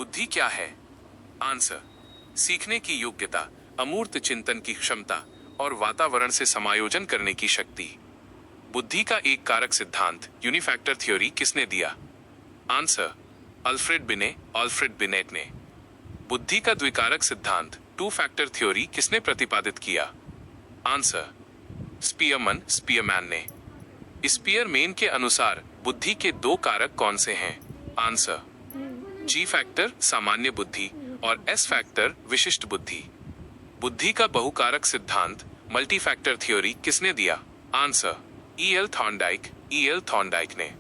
बुद्धि क्या है? आंसर, सीखने की योग्यता, अमूर्त चिंतन की क्षमता और वातावरण से समायोजन करने की शक्ति। बुद्धि का एक कारक सिद्धांत यूनिफैक्टर थ्योरी किसने दिया? आंसर, अल्फ्रेड बिनेट ने। बुद्धि का द्विकारक सिद्धांत टू फैक्टर थ्योरी किसने प्रतिपादित किया? आंसर, स्पीयरमैन ने। स्पीयरमैन के अनुसार बुद्धि के दो कारक कौन से हैं? आंसर, जी फैक्टर सामान्य बुद्धि और एस फैक्टर विशिष्ट बुद्धि। बुद्धि का बहुकारक सिद्धांत मल्टी फैक्टर थ्योरी किसने दिया? आंसर, ई एल थॉर्नडाइक ने।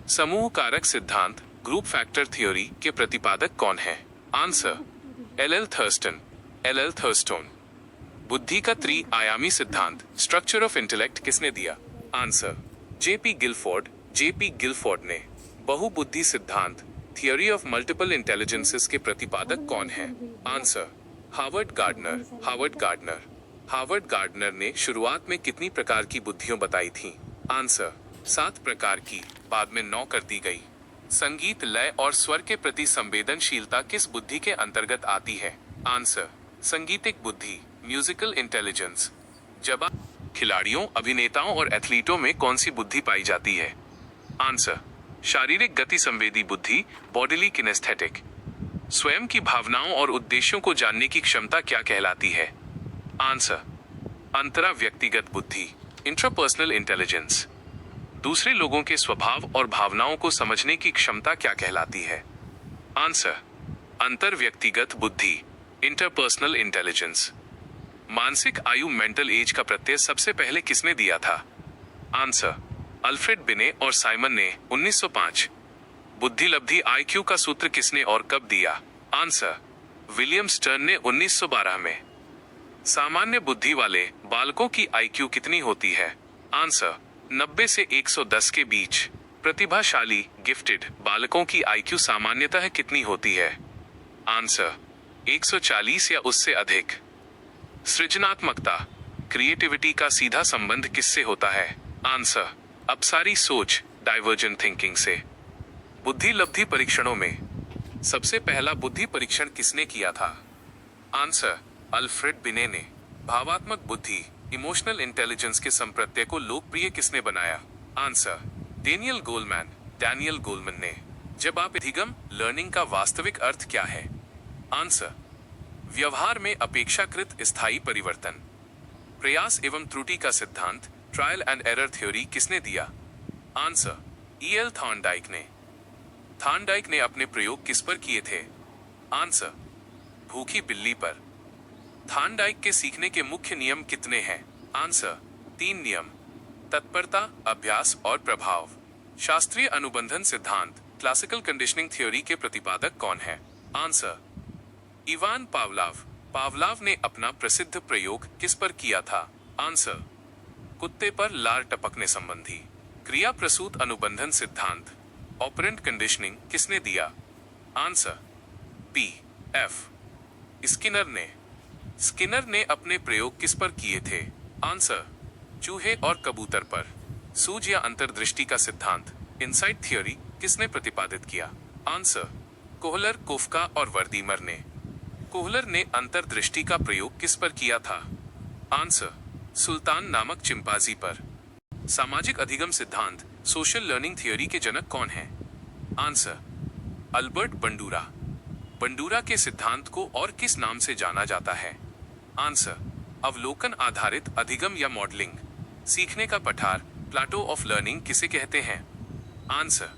समूह कारक सिद्धांत ग्रुप फैक्टर थ्योरी के प्रतिपादक कौन है? Answer, L L Thurstone. बुद्धि का त्रि-आयामी सिद्धांत स्ट्रक्चर ऑफ इंटेलेक्ट किसने दिया? आंसर, जेपी गिलफोर्ड ने। बहुबुद्धि सिद्धांत थियोरी ऑफ मल्टीपल इंटेलिजेंसेस के प्रतिपादक कौन है? आंसर, हार्वर्ड गार्डनर ने शुरुआत में कितनी प्रकार की बुद्धियां बताई थीं? आंसर, 7 प्रकार की, बाद में 9 कर दी गई। संगीत, लय और स्वर के प्रति संवेदनशीलता किस बुद्धि के अंतर्गत आती है? आंसर, संगीतिक बुद्धि, म्यूजिकल इंटेलिजेंस। जवाब, खिलाड़ियों, अभिनेताओं और एथलीटों में कौन सी बुद्धि पाई जाती है? आंसर, शारीरिक गति संवेदी बुद्धि, बॉडीली किनेस्थेटिक। स्वयं की भावनाओं और उद्देश्यों को जानने की क्षमता क्या कहलाती है? आंसर, अंतरा व्यक्तिगत बुद्धि, इंट्रापर्सनल इंटेलिजेंस। दूसरे लोगों के स्वभाव और भावनाओं को समझने की क्षमता क्या कहलाती है? आंसर, अंतर व्यक्तिगत बुद्धि, इंटरपर्सनल इंटेलिजेंस। मानसिक आयु मेंटल एज का प्रत्यय सबसे पहले किसने दिया था? आंसर, अल्फ्रेड बिने और साइमन ने 1905। बुद्धि लब्धि आईक्यू का सूत्र किसने और कब दिया? आंसर, विलियम स्टर्न ने 1912 में। सामान्य बुद्धि वाले बालकों की आईक्यू कितनी होती है? आंसर, 90 से 110 के बीच। प्रतिभाशाली गिफ्टेड बालकों की आईक्यू सामान्यतः कितनी होती है? आंसर, 140 या उससे अधिक। सृजनात्मकता क्रिएटिविटी का सीधा संबंध किससे होता है? आंसर, अपसारी सोच डाइवर्जेंट थिंकिंग से। बुद्धि लब्धि परीक्षणों में सबसे पहला बुद्धि परीक्षण किसने किया था? आंसर, अल्फ्रेड बिने ने। भावात्मक बुद्धि इमोशनल इंटेलिजेंस के संप्रत्यय को लोकप्रिय किसने बनाया? आंसर, डैनियल गोलमैन ने। जब आप अधिगम लर्निंग का वास्तविक अर्थ क्या है? आंसर, व्यवहार में अपेक्षाकृत स्थायी परिवर्तन। प्रयास एवं त्रुटि का सिद्धांत ट्रायल एंड एरर थ्योरी किसने दिया? आंसर, ई एल थॉर्नडाइक ने अपने प्रयोग किस पर किए थे? आंसर, भूखी बिल्ली पर। थॉर्नडाइक के सीखने के मुख्य नियम कितने हैं? आंसर, 3 नियम, तत्परता, अभ्यास और प्रभाव। शास्त्रीय अनुबंधन सिद्धांत क्लासिकल कंडीशनिंग थ्योरी के प्रतिपादक कौन है? आंसर, इवान पावलाव ने अपना प्रसिद्ध प्रयोग किस पर किया था? आंसर, कुत्ते पर लार टपकने संबंधी। क्रिया प्रसूत अनुबंधन सिद्धांत ऑपरेंट कंडीशनिंग किसने दिया? Answer, P.F. स्किनर ने अपने प्रयोग किस पर किए थे? आंसर, चूहे और कबूतर पर। सूझ या अंतर्दृष्टि का सिद्धांत इनसाइट थ्योरी किसने प्रतिपादित किया? आंसर, कोहलर, कोफ्का और वर्दीमर ने। कोहलर ने अंतर्दृष्टि का प्रयोग किस पर किया था? आंसर, सुल्तान नामक चिंपांजी पर। सामाजिक अधिगम सिद्धांत सोशल लर्निंग थ्योरी के जनक कौन है? आंसर, अल्बर्ट बंडूरा के सिद्धांत को और किस नाम से जाना जाता है? आंसर, अवलोकन आधारित अधिगम या मॉडलिंग। सीखने का पठार प्लाटो ऑफ लर्निंग किसे कहते हैं? आंसर,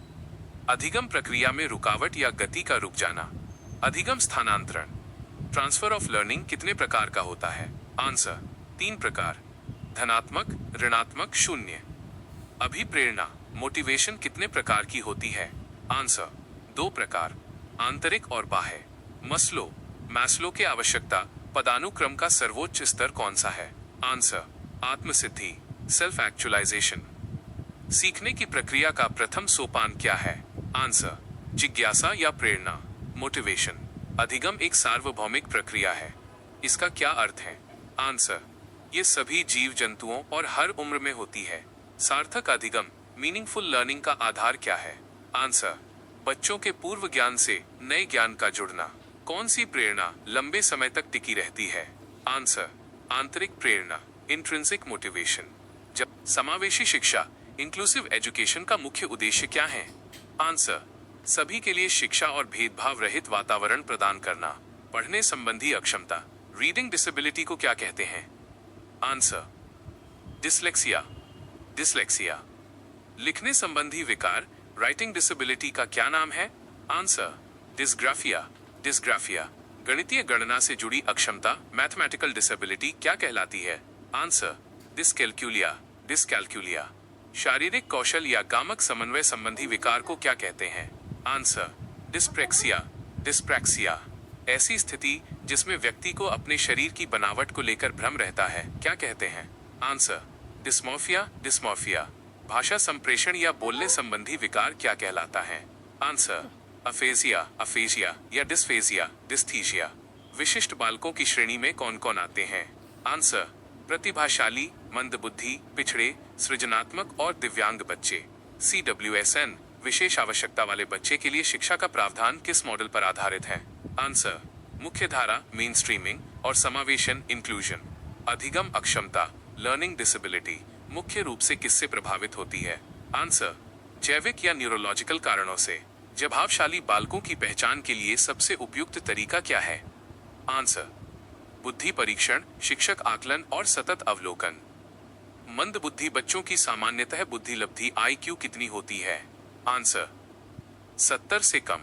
अधिगम प्रक्रिया में रुकावट या गति का रुक जाना। अधिगम स्थानांतरण ट्रांसफर ऑफ लर्निंग कितने प्रकार का होता है? आंसर, 3 प्रकार, धनात्मक, ऋणात्मक, शून्य। अभिप्रेरणा मोटिवेशन कितने प्रकार की होती है? आंसर, 2 प्रकार, आंतरिक और बाह्य। मैस्लो के आवश्यकता पदानुक्रम का सर्वोच्च स्तर कौन सा है? आंसर, आत्मसिद्धि, सेल्फ एक्चुअलाइजेशन। सीखने की प्रक्रिया का प्रथम सोपान क्या है? आंसर, जिज्ञासा या प्रेरणा, मोटिवेशन। अधिगम एक सार्वभौमिक प्रक्रिया है, इसका क्या अर्थ है? आंसर, ये सभी जीव जंतुओं और हर उम्र में होती है। सार्थक अधिगम मीनिंगफुल लर्निंग का आधार क्या है? आंसर, बच्चों के पूर्व ज्ञान से नए ज्ञान का जुड़ना। कौन सी प्रेरणा लंबे समय तक टिकी रहती है? आंसर, आंतरिक प्रेरणा, इंट्रिंसिक मोटिवेशन। जब समावेशी शिक्षा, इंक्लूसिव एजुकेशन का मुख्य उद्देश्य क्या है? आंसर, सभी के लिए शिक्षा और भेदभाव रहित वातावरण प्रदान करना। पढ़ने संबंधी अक्षमता, रीडिंग डिसेबिलिटी को क्या कहते हैं? Answer, dyslexia, dyslexia. लिखने संबंधी विकार, राइटिंग डिसेबिलिटी का क्या नाम है? Answer, dysgraphia, dysgraphia. गणितीय गणना से जुड़ी अक्षमता, मैथमेटिकल डिसेबिलिटी क्या कहलाती है? Answer, dyscalculia, dyscalculia. शारीरिक कौशल या गामक समन्वय संबंधी विकार को क्या कहते हैं? Answer, dyspraxia, dyspraxia. ऐसी स्थिति जिसमें व्यक्ति को अपने शरीर की बनावट को लेकर भ्रम रहता है, क्या कहते हैं? Answer, dysmorphia, dysmorphia. भाषा संप्रेषण या बोलने संबंधी विकार क्या कहलाता है? आंसर, अफेजिया, अफेजिया या डिस्फेजिया, डिस्थीशिया। विशिष्ट बालकों की श्रेणी में कौन कौन आते हैं? आंसर, प्रतिभाशाली, मंदबुद्धि, पिछड़े, सृजनात्मक और दिव्यांग बच्चे। CWSN, विशेष आवश्यकता वाले बच्चे के लिए शिक्षा का प्रावधान किस मॉडल पर आधारित है? आंसर, मुख्यधारा, मेन स्ट्रीमिंग और समावेशन, इंक्लूजन। अधिगम अक्षमता, लर्निंग डिसेबिलिटी मुख्य रूप से किससे प्रभावित होती है? आंसर, जैविक या न्यूरोलॉजिकल कारणों से। प्रभावशाली बालकों की पहचान के लिए सबसे उपयुक्त तरीका क्या है? आंसर, बुद्धि परीक्षण, शिक्षक आकलन और सतत अवलोकन। मंद बुद्धि बच्चों की सामान्यतः बुद्धि लब्धि IQ कितनी होती है? आंसर, 70 से कम।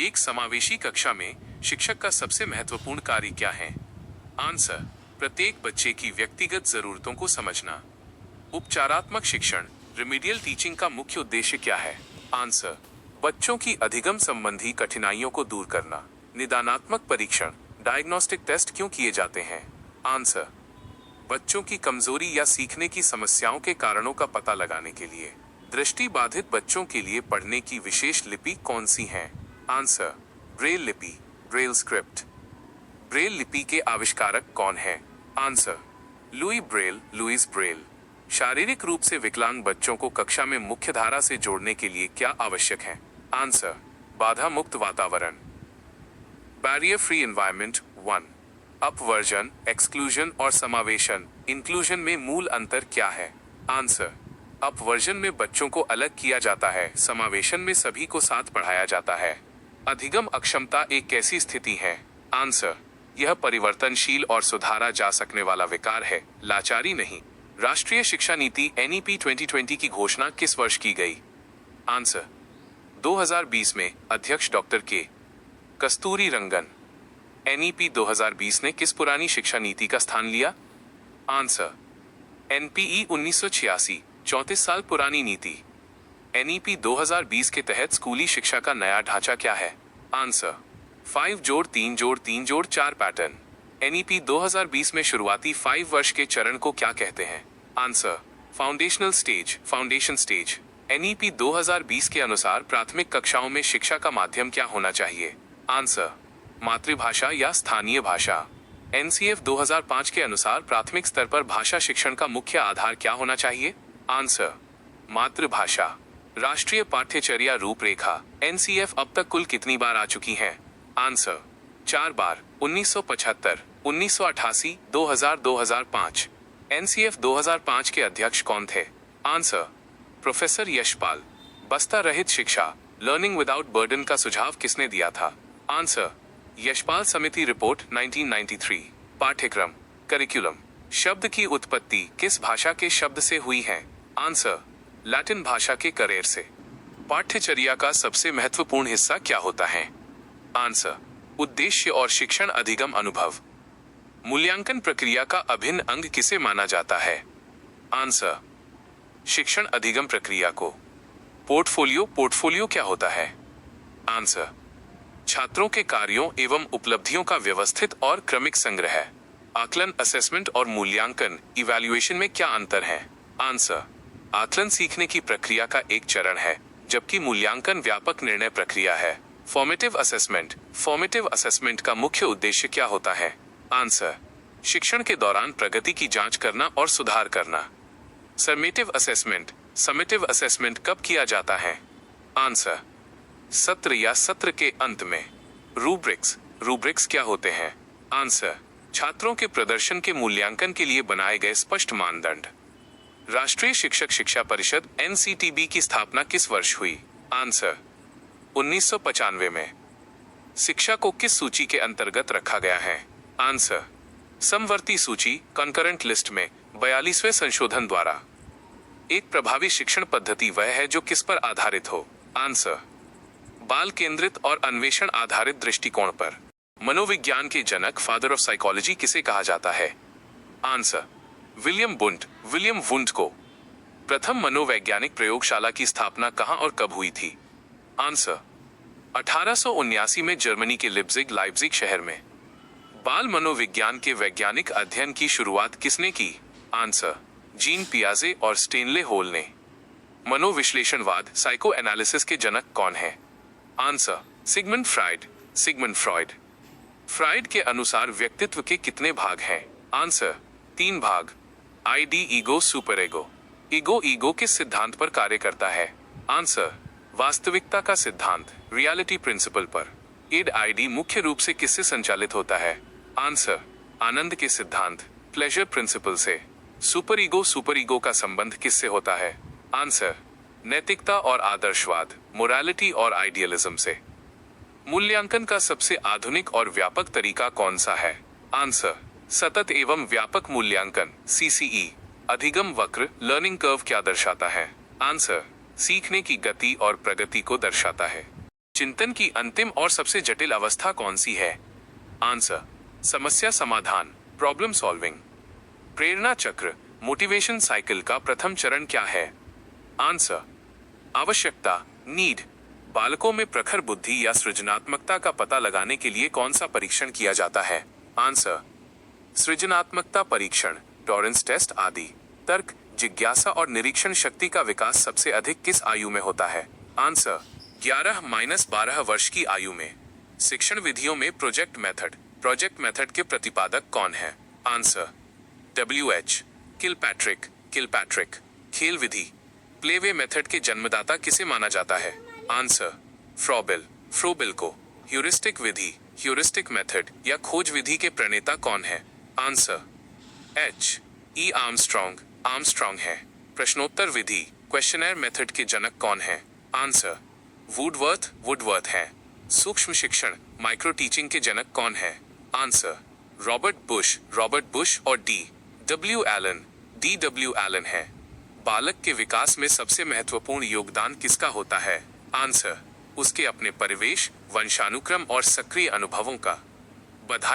एक समावेशी कक्षा में शिक्षक का सबसे महत्वपूर्ण कार्य क्या है? आंसर, प्रत्येक बच्चे की व्यक्तिगत जरूरतों को समझना। उपचारात्मक शिक्षण, रिमीडियल टीचिंग का मुख्य उद्देश्य क्या है? आंसर, बच्चों की अधिगम संबंधी कठिनाइयों को दूर करना। निदानात्मक परीक्षण, डायग्नोस्टिक टेस्ट क्यों किए जाते हैं? आंसर, बच्चों की कमजोरी या सीखने की समस्याओं के कारणों का पता लगाने के लिए। दृष्टि बाधित बच्चों के लिए पढ़ने की विशेष लिपि कौन सी है? आंसर, ब्रेल लिपि, ब्रेल स्क्रिप्ट। ब्रेल लिपि के आविष्कारक कौन है? Answer, Louis Braille, Louis Braille. शारीरिक रूप से विकलांग बच्चों को कक्षा में मुख्यधारा से जोड़ने के लिए क्या आवश्यक है? आंसर, बाधा मुक्त वातावरण। Barrier free environment 1। अपवर्जन, एक्सक्लूजन और समावेशन, इंक्लूजन में मूल अंतर क्या है? आंसर, अपवर्जन में बच्चों को अलग किया जाता है, समावेशन में सभी को साथ पढ़ाया जाता है। अधिगम अक्षमता एक कैसी स्थिति है? आंसर, यह परिवर्तनशील और सुधारा जा सकने वाला विकार है, लाचारी नहीं। राष्ट्रीय शिक्षा नीति NEP 2020 की घोषणा किस वर्ष की गई? आंसर, 2020 में। अध्यक्ष डॉक्टर के कस्तूरी रंगन। NEP 2020 ने किस पुरानी शिक्षा नीति का स्थान लिया? आंसर, NPE 1986, 34 साल पुरानी नीति। NEP 2020 के तहत स्कूली शिक्षा का नया ढांचा क्या है? Answer, 5+3+3+4 pattern. NEP 2020 में शुरुआती 5 वर्ष के चरण को क्या कहते हैं? Answer, foundational stage, foundation stage. NEP 2020 के अनुसार प्राथमिक कक्षाओं में शिक्षा का माध्यम क्या होना चाहिए? आंसर, मातृभाषा या स्थानीय भाषा। NCF 2005 के अनुसार प्राथमिक स्तर पर भाषा शिक्षण का मुख्य आधार क्या होना चाहिए? आंसर, मातृभाषा। राष्ट्रीय पाठ्यचर्या रूपरेखा NCF अब तक कुल कितनी बार आ चुकी है? आंसर, 4 बार, 1975, 1988, 2000, 2005। NCF 2005 के अध्यक्ष कौन थे? Answer, professor Yashpal. बस्ता रहित शिक्षा, लर्निंग विदाउट बर्डन का सुझाव किसने दिया था? आंसर, यशपाल समिति रिपोर्ट 1993। पाठ्यक्रम, करिकुलम। शब्द की उत्पत्ति किस भाषा के शब्द से हुई है? आंसर, लैटिन भाषा के करेर से। पाठ्यचर्या का सबसे महत्वपूर्ण हिस्सा क्या होता है? आंसर, उद्देश्य और शिक्षण अधिगम अनुभव। मूल्यांकन प्रक्रिया का अभिन्न अंग किसे माना जाता है? आंसर, शिक्षण अधिगम प्रक्रिया को। पोर्टफोलियो, पोर्टफोलियो क्या होता है? आंसर, छात्रों के कार्यों एवं उपलब्धियों का व्यवस्थित और क्रमिक संग्रह। आकलन, असेसमेंट और मूल्यांकन, इवैल्यूएशन में क्या अंतर है? आंसर, आकलन सीखने की प्रक्रिया का एक चरण है, जबकि मूल्यांकन व्यापक निर्णय प्रक्रिया है। फॉर्मेटिव असेसमेंट, फॉर्मेटिव असेसमेंट का मुख्य उद्देश्य क्या होता है? आंसर, शिक्षण के दौरान प्रगति की जांच करना और सुधार करना। समेटिव असेसमेंट, समेटिव असेसमेंट कब किया जाता है? आंसर, सत्र या सत्र के अंत में। रूब्रिक्स, रूब्रिक्स क्या होते हैं? आंसर, छात्रों के प्रदर्शन के मूल्यांकन के लिए बनाए गए स्पष्ट मानदंड। राष्ट्रीय शिक्षक शिक्षा परिषद NCTB की स्थापना किस वर्ष हुई? आंसर, 1995 में। शिक्षा को किस सूची के अंतर्गत रखा गया है? आंसर, समवर्ती सूची कंकरेंट लिस्ट में 42वें संशोधन द्वारा। एक प्रभावी शिक्षण पद्धति वह है जो किस पर आधारित हो? आंसर, बाल केंद्रित और अन्वेषण आधारित दृष्टिकोण पर। मनोविज्ञान के जनक फादर ऑफ साइकोलॉजी किसे कहा जाता है? Answer, William wound. William wound को। प्रथम मनोवैज्ञानिक प्रयोगशाला की स्थापना कहां और कब हुई थी? आंसर, 1879 में जर्मनी के लाइप्जिग शहर में। बाल मनोविज्ञान के वैज्ञानिक अध्ययन की शुरुआत किसने की? आंसर, जीन पियाजे और स्टेनले होल ने। मनोविश्लेषणवाद साइको एनालिसिस के जनक कौन है? Answer, Sigmund Freud. Sigmund Freud. Fried के अनुसार व्यक्तित्व के कितने भाग हैं? आंसर, 3 भाग। ID, ego, super ego. Ego किस सिद्धांत पर कार्य करता है? आंसर, वास्तविकता का सिद्धांत, रियलिटी प्रिंसिपल पर। ईड आईडी मुख्य रूप से किससे संचालित होता है? आंसर, आनंद के सिद्धांत, प्लेजर प्रिंसिपल से। सुपर ईगो का संबंध किससे होता है? आंसर, नैतिकता और आदर्शवाद, मोरालिटी और आइडियलिज्म से। मूल्यांकन का सबसे आधुनिक और व्यापक तरीका कौन सा है? आंसर, सतत एवं व्यापक मूल्यांकन, CCE। अधिगम वक्र, लर्निंग कर्व क्या दर्शाता है? आंसर, सीखने की गति और प्रगति को दर्शाता है। चिंतन की अंतिम और सबसे जटिल अवस्था कौन सी है? आंसर, समस्या समाधान, प्रॉब्लम सॉल्विंग। प्रेरणा चक्र, मोटिवेशन साइकिल का प्रथम चरण क्या है? आंसर, आवश्यकता, नीड। बालकों में प्रखर बुद्धि या सृजनात्मकता का पता लगाने के लिए कौन सा परीक्षण किया जाता है? आंसर, सृजनात्मकता परीक्षण, टॉरेंस टेस्ट आदि। तर्क, जिज्ञासा और निरीक्षण शक्ति का विकास सबसे अधिक किस आयु में होता है? आंसर, 11-12 वर्ष की आयु में। शिक्षण विधियों में प्रोजेक्ट मेथड के प्रतिपादक कौन है? Answer, WH Kilpatrick. खेल विधि, प्लेवे मेथड के जन्मदाता किसे माना जाता है? आंसर, फ्रोबिल को। ह्यूरिस्टिक विधि, ह्यूरिस्टिक मेथड या खोज विधि के प्रणेता कौन है? Answer, H.E. आर्मस्ट्रॉन्ग है। प्रश्नोत्तर विधि, क्वेश्चनर मेथड के जनक कौन है? आंसर, वुडवर्थ है। सूक्ष्म शिक्षण, माइक्रो टीचिंग के जनक कौन है? आंसर, रॉबर्ट बुश और D.W. एलन है। बालक के विकास में सबसे महत्वपूर्ण योगदान किसका होता है? आंसर, उसके अपने परिवेश, वंशानुक्रम और सक्रिय अनुभवों का।